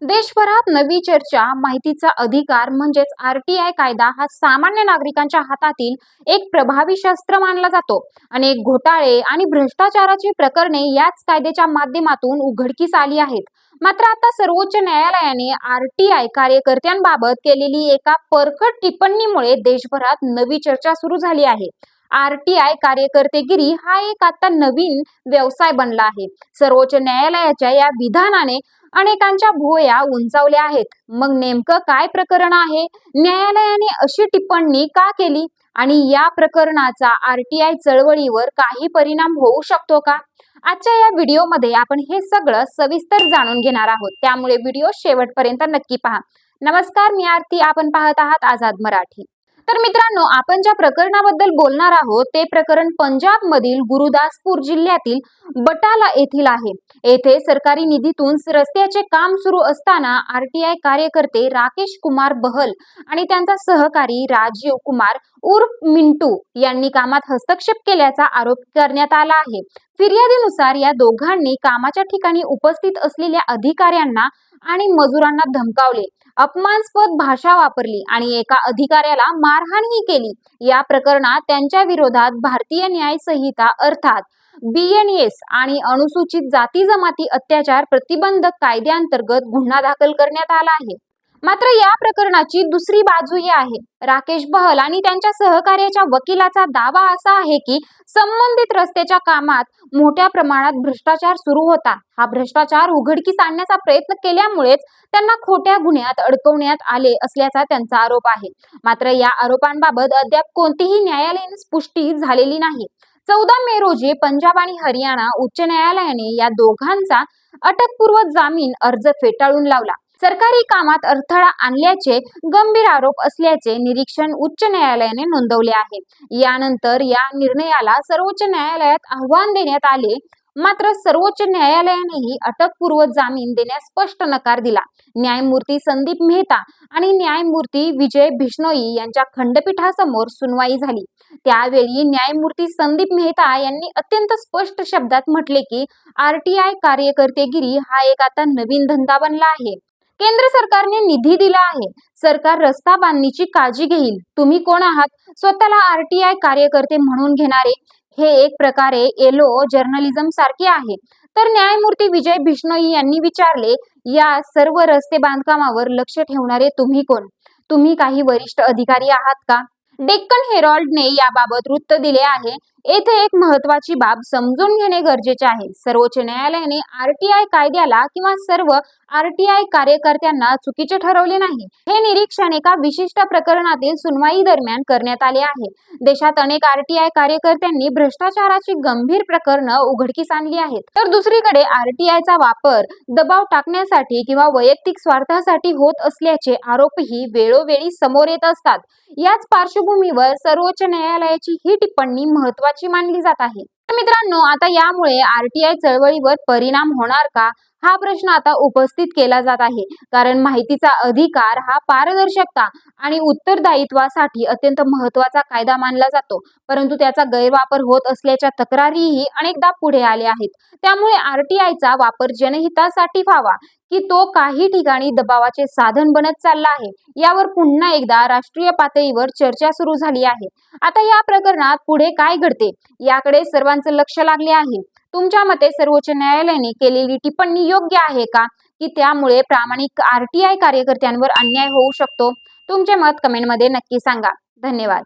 देशभरात नवी चर्चा माहितीचा अधिकार म्हणजेच आरटीआय कायदा हा सामान्य नागरिकांच्या हातातील एक प्रभावी शस्त्र मानला जातो। अनेक घोटाळे आणि भ्रष्टाचाराची प्रकरणे याच कायद्याच्या माध्यमातून उघडकीस आली आहेत। मात्र आता सर्वोच्च न्यायालयाने आरटीआय कार्यकर्त्यांबाबत केलेली एका परखड टिप्पणीमुळे देशभरात नवी चर्चा सुरू झाली आहे। आरटीआय कार्यकर्तेगिरी हा एक आता नवीन व्यवसाय बनला आहे। सर्वोच्च न्यायालयाच्या या विधानाने अनेकांच्या भुवया उंचावल्या आहेत। मग नेमकं काय प्रकरण आहे? न्यायालयाने अशी टिप्पणी का केली आणि या प्रकरणाचा आरटीआय चळवळीवर काही परिणाम होऊ शकतो का? आजच्या या व्हिडिओमध्ये आपण हे सगळं सविस्तर जाणून घेणार आहोत, त्यामुळे व्हिडिओ शेवटपर्यंत नक्की पहा। नमस्कार, मी आरती, आपण पाहत आहात आझाद मराठी। तर मित्रांनो, आपण ज्या प्रकरणाबद्दल बोलणार आहोत ते प्रकरण पंजाब मधील गुरुदासपूर जिल्ह्यातील बटाला येथील आहे। येथे सरकारी निधीतून रस्त्याचे काम सुरू असताना आरटीआय कार्यकर्ते राकेश कुमार बहल आणि त्यांचा सहकारी राजीव कुमार उर्फ मिंटू यांनी कामात हस्तक्षेप केल्याचा आरोप करण्यात आला आहे। फिर्यादीनुसार या दोघांनी कामाच्या ठिकाणी उपस्थित असलेल्या अधिकाऱ्यांना आणि मजुरांना धमकावले, अपमानास्पद भाषा वापरली आणि एका अधिकाऱ्याला मारहाणही केली। या प्रकरणात त्यांच्या विरोधात भारतीय न्याय संहिता अर्थात BNS आणि अनुसूचित जाती जमाती अत्याचार प्रतिबंधक कायद्याअंतर्गत गुन्हा दाखल करण्यात आला आहे। मात्र या प्रकरणाची दुसरी बाजूही आहे। राकेश बहल आणि त्यांच्या सहकार्याच्या वकिलाचा दावा असा आहे की संबंधित रस्त्याच्या कामात मोठ्या प्रमाणात भ्रष्टाचार सुरू होता। हा भ्रष्टाचार उघडकीस आणण्याचा प्रयत्न केल्यामुळेच त्यांना खोट्या गुन्ह्यात अडकवण्यात आले असल्याचा त्यांचा आरोप आहे। मात्र या आरोपांबाबत अद्याप कोणतीही न्यायालयीन पुष्टी झालेली नाही। 14 मे रोजी पंजाब आणि हरियाणा उच्च न्यायालयाने या दोघांचा अटकपूर्व जामीन अर्ज फेटाळून लावला। सरकारी कामात अडथळा आणल्याचे गंभीर आरोप असल्याचे निरीक्षण उच्च न्यायालयाने नोंदवले आहे। यानंतर या निर्णयाला सर्वोच्च न्यायालयात आव्हान देण्यात आले, मात्र सर्वोच्च न्यायालयानेही अटकपूर्व जामीन देण्यास स्पष्ट नकार दिला। न्यायमूर्ती संदीप मेहता आणि न्यायमूर्ती विजय बिश्नोई यांच्या खंडपीठासमोर सुनवाई झाली। त्यावेळी न्यायमूर्ती संदीप मेहता यांनी अत्यंत स्पष्ट शब्दात म्हटले की आरटीआय कार्यकर्तेगिरी हा एक आता नवीन धंदा बनला आहे। केंद्र सरकारने निधी दिला आहे, सरकार रस्ता बांधणीची काळजी घेईल। तुम्ही कोण आहात स्वतःला आरटीआय कार्यकर्ते म्हणून घेणारे? हे एक प्रकारे येलो जर्नलिझम सारखे आहे। तर न्यायमूर्ती विजय बिश्नोई यांनी विचारले, या सर्व रस्ते बांधकामावर लक्ष ठेवणारे तुम्ही कोण? तुम्ही काही वरिष्ठ अधिकारी आहात का? डेक्कन हेरॉल्डने याबाबत वृत्त दिले आहे। येथे एक महत्त्वाची बाब समजून घेणे गरजेचे आहे। सर्वोच्च न्यायालयाने आरटीआय कायद्याला किंवा सर्व आरटीआय कार्यकर्त्यांना चुकीचे ठरवले नाही। हे निरीक्षण एका विशिष्ट प्रकरणातील सुनवाई दरम्यान करण्यात आले आहे। देशात अनेक आरटीआय कार्यकर्त्यांनी भ्रष्टाचाराची गंभीर प्रकरणे उघडकीस आणली आहेत, तर दुसरीकडे आरटीआयचा वापर दबाव टाकण्यासाठी किंवा वैयक्तिक स्वार्थासाठी होत असल्याचे आरोपही वेळोवेळी समोर येत असतात। याच पार्श्वभूमीवर सर्वोच्च न्यायालयाची ही टिप्पणी महत्त्वाची मानली जात आहे। मित्रांनो, आता यामुळे आरटीआय चळवळीवर परिणाम होणार का, हा प्रश्न आता उपस्थित केला जात आहे। कारण माहितीचा अधिकार हा पारदर्शकता आणि उत्तरदायित्वासाठी अत्यंत महत्त्वाचा कायदा मानला जातो, परंतु त्याचा गैरवापर होत असल्याच्या तक्रारीही अनेकदा पुढे आल्या आहेत। त्यामुळे आरटीआयचा वापर जनहितासाठी व्हावा की तो काही ठिकाणी दबावाचे साधन बनत चालला आहे, यावर पुन्हा एकदा राष्ट्रीय पातळीवर चर्चा सुरू झाली आहे। आता या प्रकरणात पुढे काय घडते याकडे सर्वांचं लक्ष लागले आहे। तुमच्या मते सर्वोच्च न्यायालयाने केलेली टिप्पणी योग्य आहे का, की त्यामुळे प्रामाणिक आरटीआय कार्यकर्त्यांवर अन्याय होऊ शकतो? तुमचे मत कमेंटमध्ये नक्की सांगा। धन्यवाद।